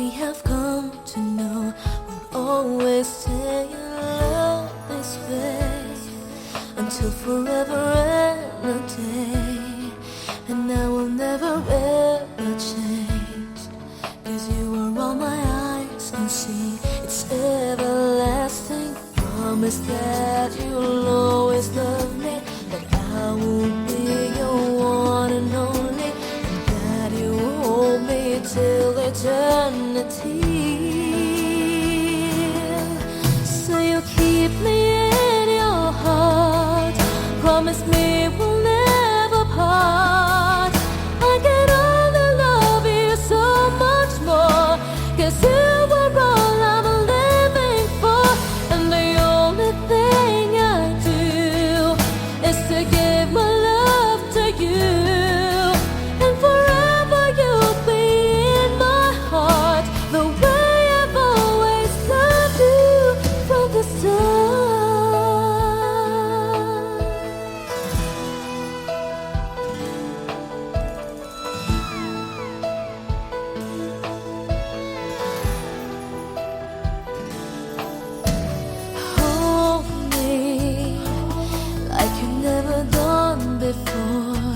we have come to know will always stay in love this way until forever and a day. And I will never ever change, 'cause you are all my eyes can see. It's everlasting. Promise that you'll always love me, that I will be your one and only, and that you will hold me till eternity. So you keep me in your heart. Promise me we'll never part. I can only love you so much more, 'cause you are all I'm living for. And the only thing I do is to give my love to you. And forever you'll be in my heart, the way I've always loved you from the start. Hold me like you've never done before.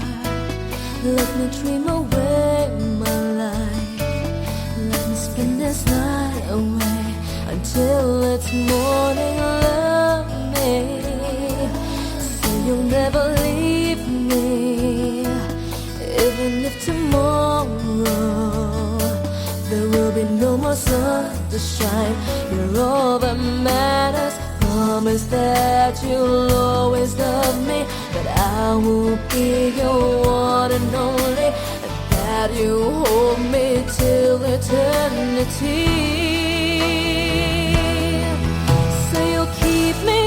Let me dream away my life. Let me spend this night away until it's morning. Love me, say you'll never leave me, even if tomorrow there will be no more sun to shine. You're all that matters. Promise that you'll always love me, that I will be your one and only, and that you hold me till eternity. So you'll keep me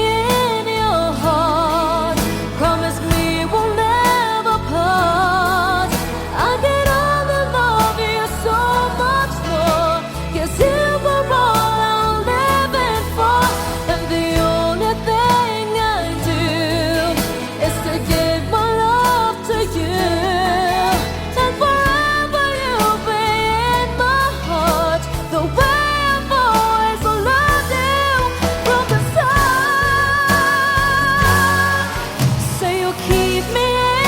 in your heart. Promise me we'll never part. I can only love you so much more, 'cause you are all I'm living for. And the only thing I do is to give my love to you. And forever you'll be in my heart, the way I've always loved you from the start. So you'll keep me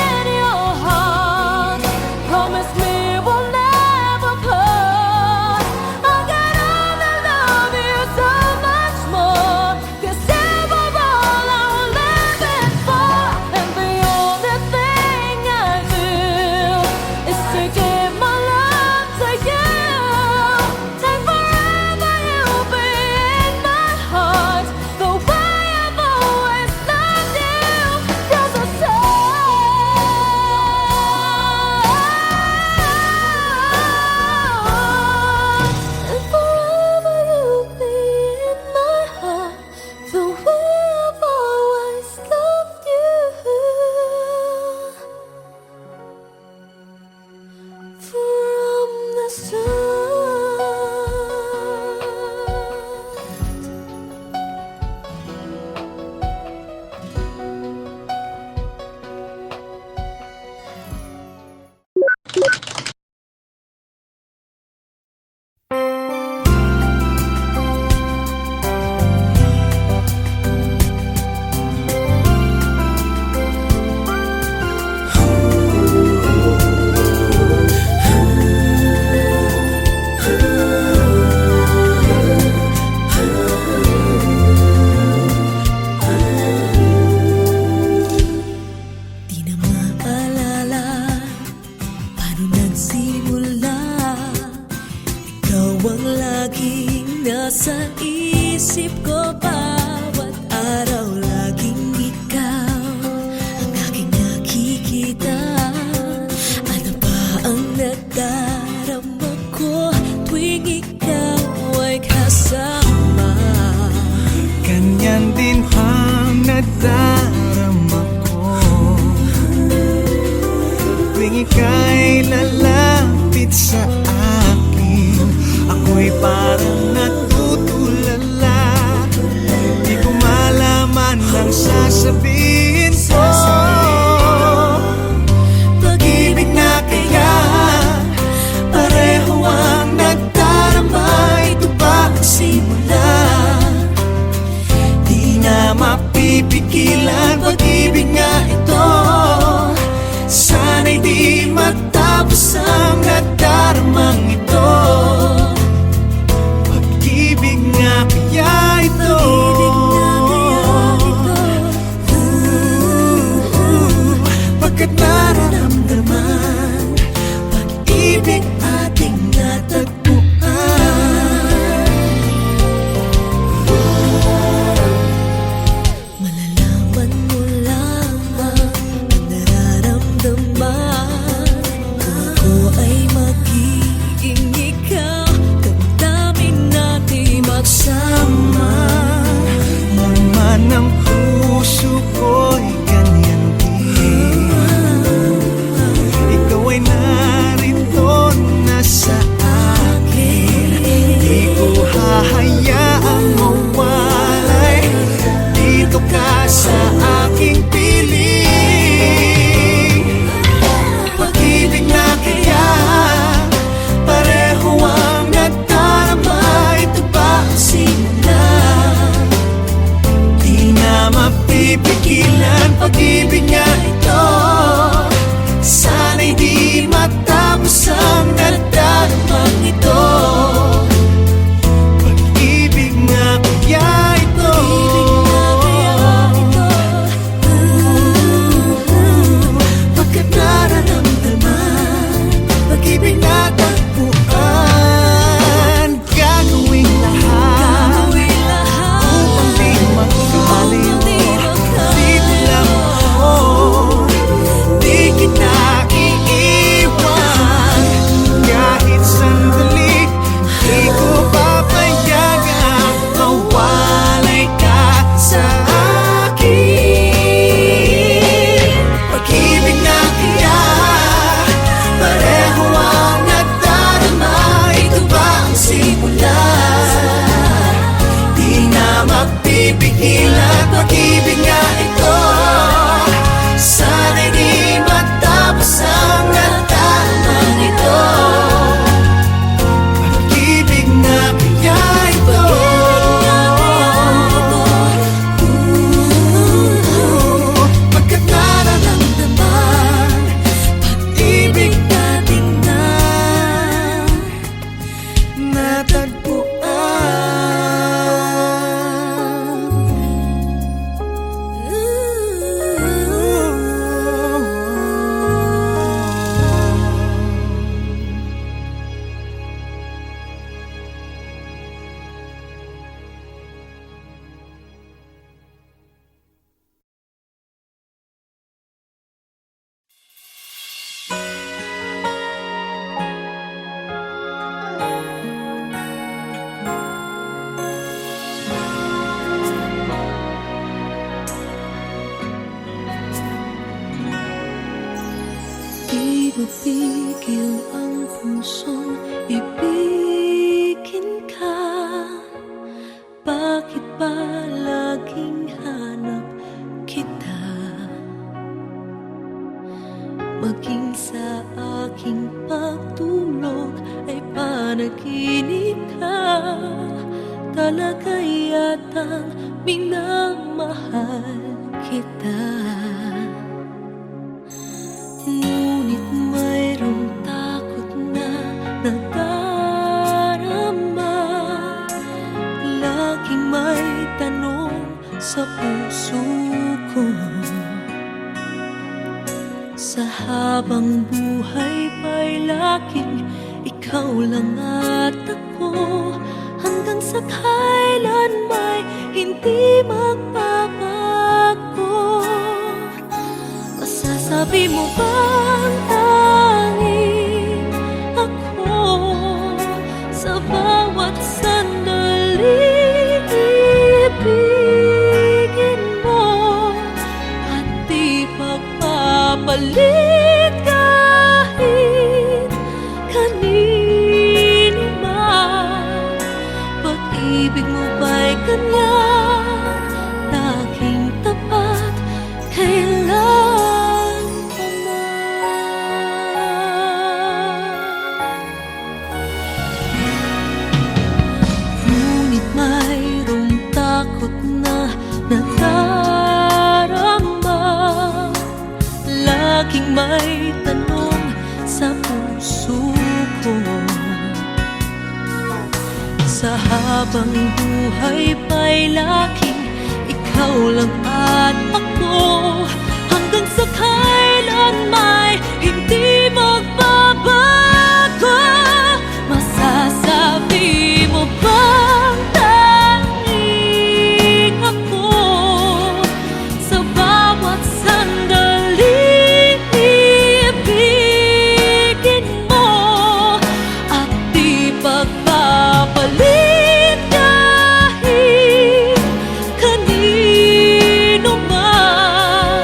in your heart. Promise me we'll never part. I can only love you so much more, 'cause you are all I'm living for. And the only thing I do is to give my love to you. And forever you'll be in my heart, the way I've always loved you from the start. And forever you'll be in my heart, the way I've always loved you from the start. Di na maalala paano nagsimula. Ikaw ang laging nasa isip ko bawat araw. Laging ikaw ang aking nakikita. Ano ba ang nadarama ko tuwing ikaw ay kasama? Ganyan din ang nadarama ko tuwing ika'y lalapit sa akin. Ako'y parang natutulala, di ko malaman ang sasabihin ko. Pag-ibig na kaya pareho ang nagdarama. mapipigilan. Pag-ibig nga ito, sana'y di matapos ang nadaramang ito. Pag-ibig nga kaya ito, pagkat nararamdaman, pag-ibig ating natagpuan. Malalaman mo lamang ang nararamdaman. Kung ako ay magiging ikaw, damdamin natin magsama. Laman ng puso ko'y ganyan din. Ikaw ay narito na sa akin. Di ko hahayaang mawalay. Dito ka sa aking piling. Pag-ibig na kaya pareho ang nadarama. Ito ba ang simula? Di na mapipigilan. Pag-ibig nga ito, sana'y di matapos ang nadaramang ito. Pag-ibig nga kaya ito, pagkat nararamdaman, pag-ibig na tagpuan. Gagawin lahat upang di magkaliw. Dito lang ako, di kita iiwan. Kahit sandali, di ko papayagang mawalay ka sa akin. Pag-ibig na kaya pareho ang nadarama. Ito ba ang simula? Di na mapipigilan. Pag-ibig nga ito, sana'y di matapos ang nadaramang ito. Pag-ibig na kaya ito, pagkat nararamdaman, pag-ibig natin na Di mapigil ang pusong ibigin ka. Bakit ba laging hanap kita? Maging sa aking pagtulog ay panaginip ka. Talaga yatang minamahal kita. Ngunit mayroong takot na nadarama. Laging may tanong sa puso ko. Sa habang buhay pa'y laging ikaw lang at ako. Hanggang sa kailan may hindi magbabago. Masasabi mo bang tanging ako sa bawat sandali ibigin mo at di pagpapalit kahit kanino man? Pag-ibig mo ba'y ganyan laging tapat kailan pa man? Habang buhay pa'y laking ikaw lang at ako, hanggang sa kailan may hindi magbabago. Masasabi mo bang tanging ako sa bawat sandali ibigin mo at di pagpapalit kahit kanino man?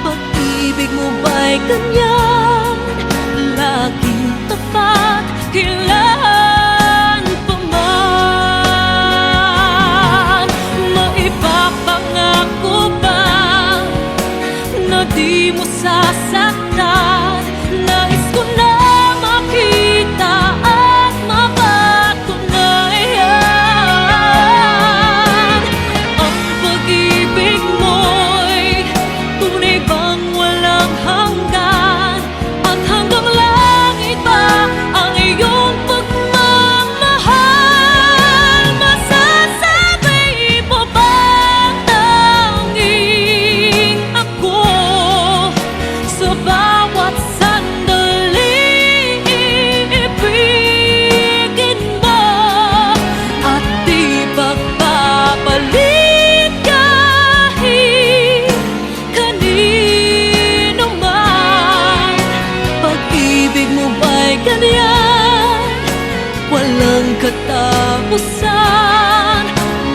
Pag-ibig mo ba'y ganyan, laging tapat kailan pa man? Maipapangako ba na di mo sasaktan? Nais ko na makita at mapatunayan ang pag-ibig mo'y tunay bang walang hanggan, at hanggang langit ba ang iyong pagmamahal? Masasabi mo bang tanging ako sa bawat sandali ibigin mo at di pagpapalit kahit kanino man? Pag-ibig mo ba'y ganyan, walang katapusan?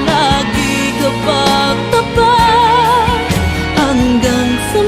Lagi ka bang tapat hanggang sa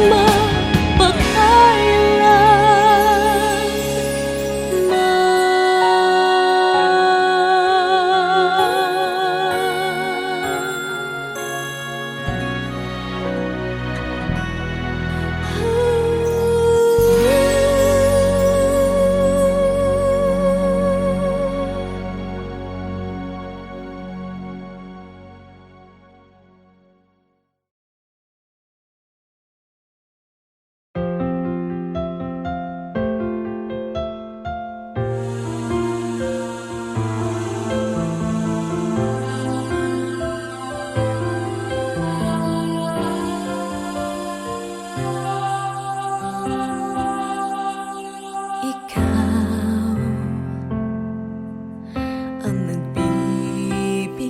ikaw ang nagbibigay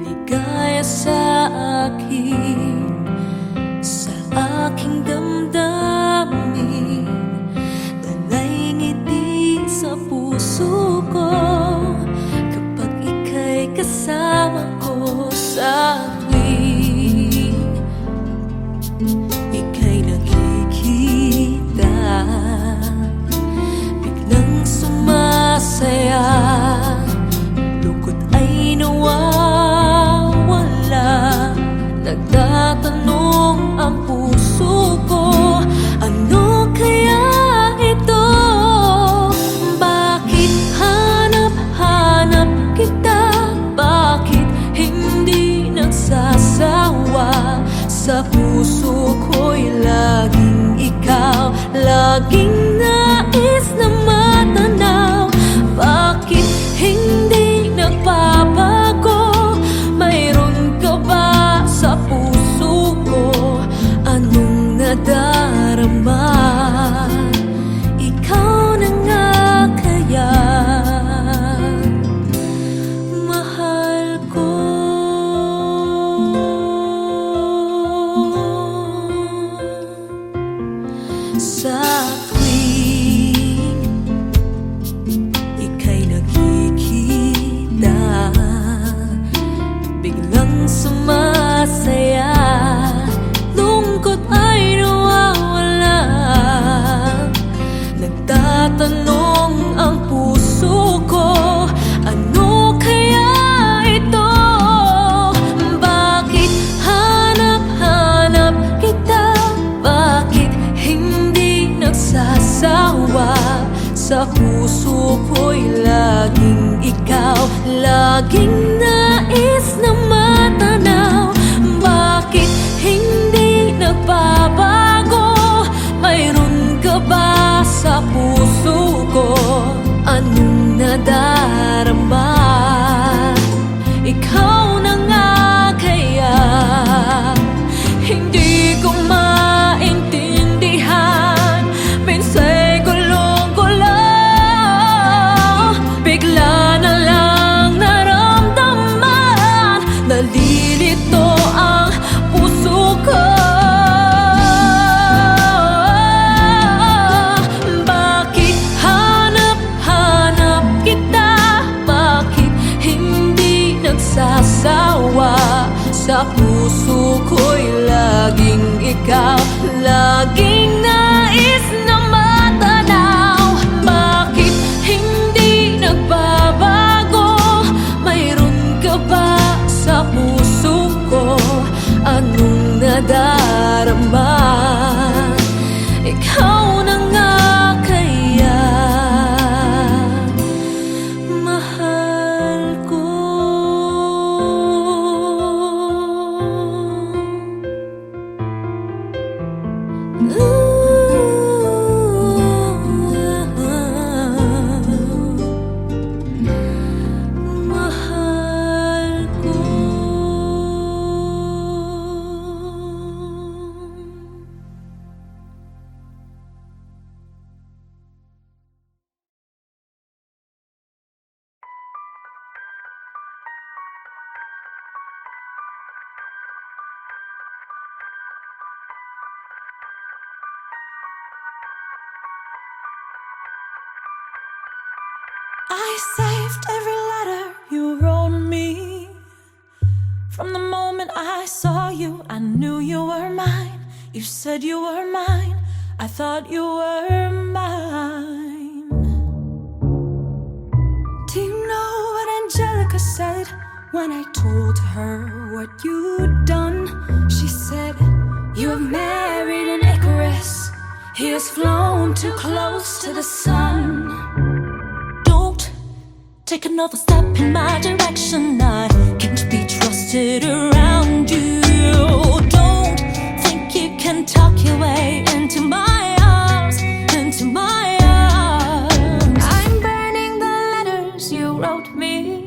ligaya sa akin, sa aking damdamin, talay ngiti sa puso ko kapag ika'y kasama ko sa tuwing ika'y nakikita. Biglang sumasaya, lungkot ay nawawala. Nagtatanong ang puso ko, ano kaya ito? Bakit hanap-hanap kita? Bakit hindi nagsasawa? Sa puso ko'y laging ikaw, laging nais na matanaw. Bakit hindi nagbabago? Mayroon ka ba sa puso ko? Anong nadarama? Ikaw na nga kaya mahal ko. Sa tuwing ika'y nakikita, biglang sumasaya, lungkot ay nawawala. Nagtatanong ang puso ko, ano kaya ito? Bakit hanap-hanap kita? Bakit hindi nagsasawa? Sa puso ko'y laging ikaw, laging nais na matanaw. Bakit hindi nagbabago? Mayroon ka ba sa puso ko? Anong nadarama? nandito ang puso ko. Bakit hanap-hanap kita? Bakit hindi nagsasawa? Sa puso ko'y laging ikaw, laging nais na matanaw. Bakit hindi nagbabago? Mayroon ka ba sa puso ko? Anong nadarama? Ikaw na nga kaya mahal ko. Mahal ko. I saved every letter you wrote me. From the moment I saw you, I knew you were mine. You said you were mine, I thought you were mine. Do you know what Angelica said when I told her what you'd done? She said, you have married an Icarus. He has flown too close to the sun. Take another step in my direction. I can't be trusted around you. Don't think you can talk your way into my arms, into my arms. I'm burning the letters you wrote me.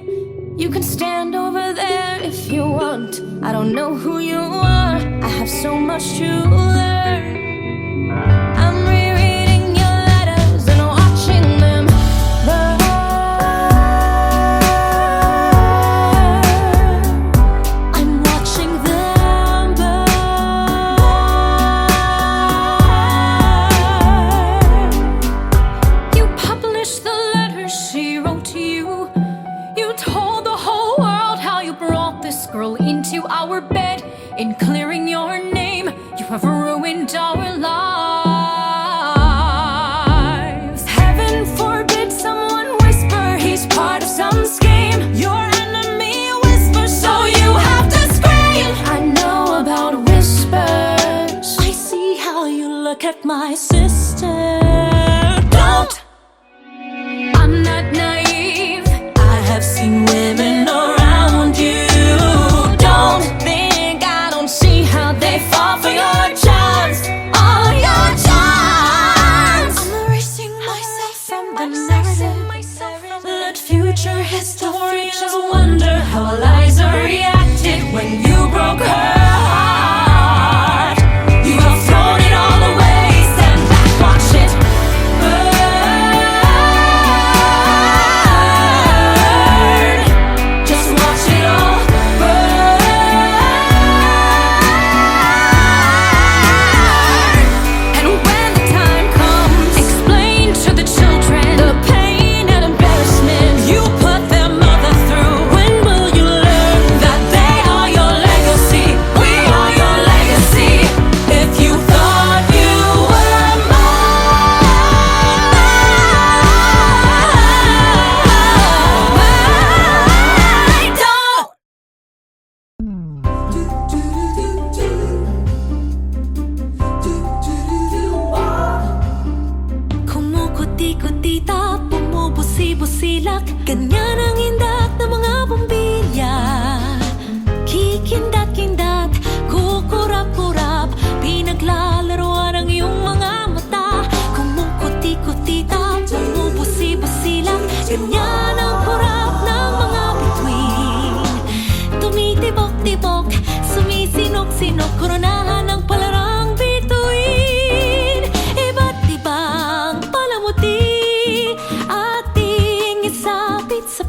You can stand over there if you want. I don't know who you are, I have so much to learn. I'm rereading your letters and watching them burn. Into our bed, in clearing your name, you have ruined our lives. Heaven forbid someone whisper he's part of some scheme. Your enemy whispers, so you have to scream. I know about whispers. I see how you look at my sister. Don't. I'm not naive. I have seen women around you. They fall for your charms, all your charms. I'm erasing myself from the narrative. Let future historians wonder how Eliza reacted when you broke her heart. You have thrown it all away, stand back, watch it burn. Just watch it all burn. Ganyan ang indat ng mga bombilya. Kikindat-kindat, kukurap-kurap, pinaglalaroan ang iyong mga mata. Kumukuti-kutita, bumubusi-busilak, ganyan ang kurap ng mga bituin. Tumitibok-tibok, sumisinok-sinok, koronahan ng palarang bituin. Iba't ibang palamuti, ating isapit sa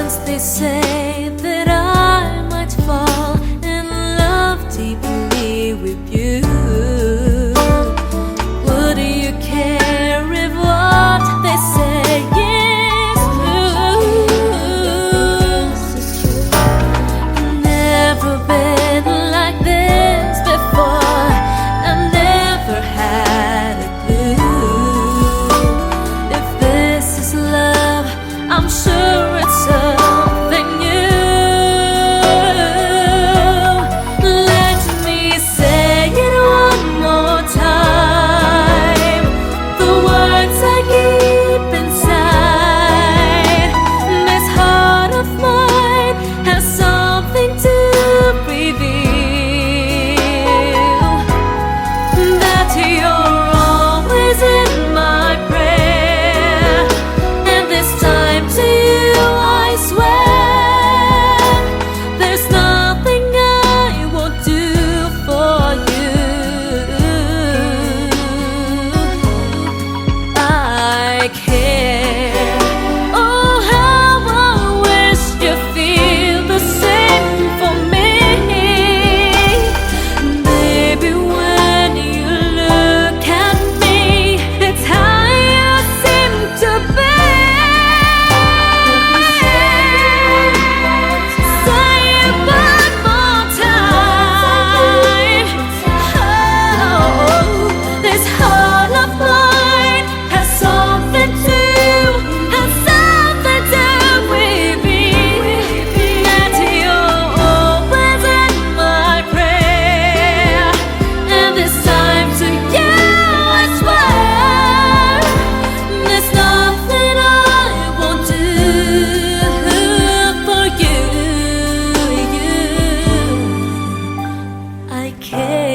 once they say that I might fall in love deeply with you. Would you care if what they say is true? Never been like this before. I never had a clue. If this is love, I'm sure it's something new. Let me say it one more time. The words I keep inside. This heart of mine has something to reveal. That you're always in my prayer. And this time to you I swear, there's nothing I won't do for you. I care. Oh, how I wish you feel the same for me. Baby, when you look at me, it's how you seem to be. Say it one more time. Oh, this heart of mine has something to reveal. That you're always in my prayer. And this time to you I swear, there's nothing I won't do for you. I care.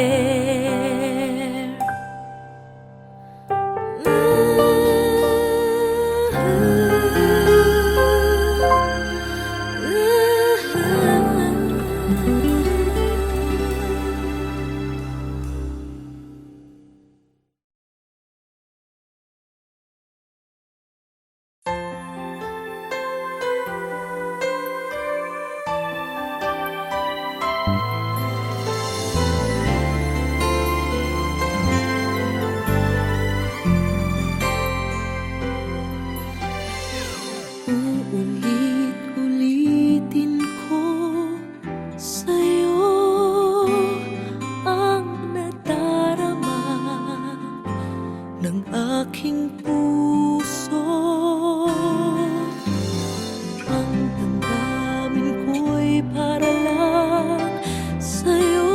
Uulit-ulitin ko sa'yo ang nadarama ng aking puso. Ang damdamin ko'y para lang sa'yo.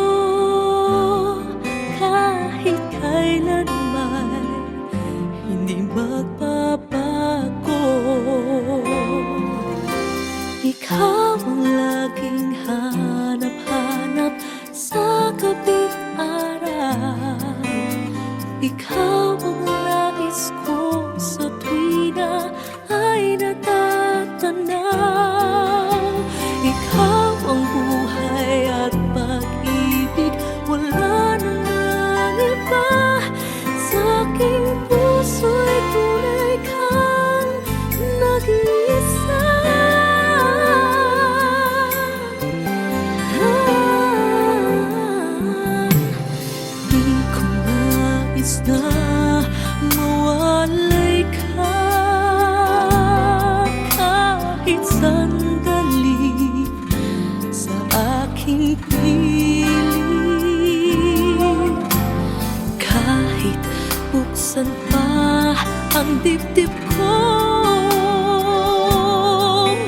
Kahit kailanman hindi magbabago. Ikaw ang laging hanap-hanap sa gabi't araw. Ikaw ang nais ko sa tuwina ay natatanaw. Ikaw ang buhay at pag-ibig, wala nang iba. Sa aking puso'y tunay kang nag-iisa. Di ko nais na mawalay ka kahit sandali sa aking piling. Kahit buksan pa ang dibdib ko,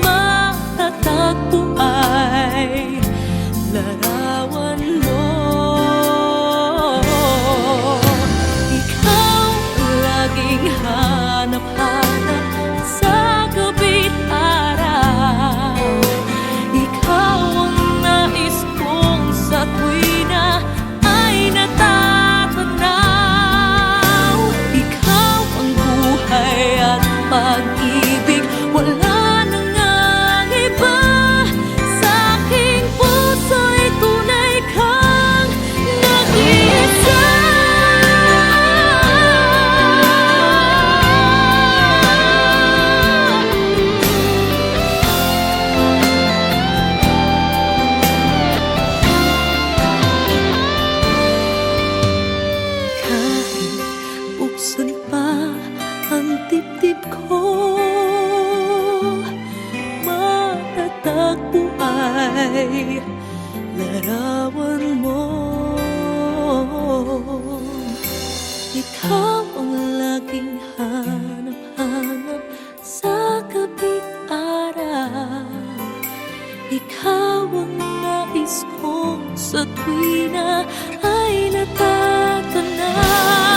matatagpo ay larawan mo. Ikaw ang laging hanap-hanap sa gabi't araw. Ikaw ang nais kong sa tuwina ay natatanaw. Ikaw ang buhay at pag makatagpuan larawan mo. Ikaw ang laging hanap-hanap sa gabing araw. Ikaw ang nais ko sa tuwi na ay natatanaw.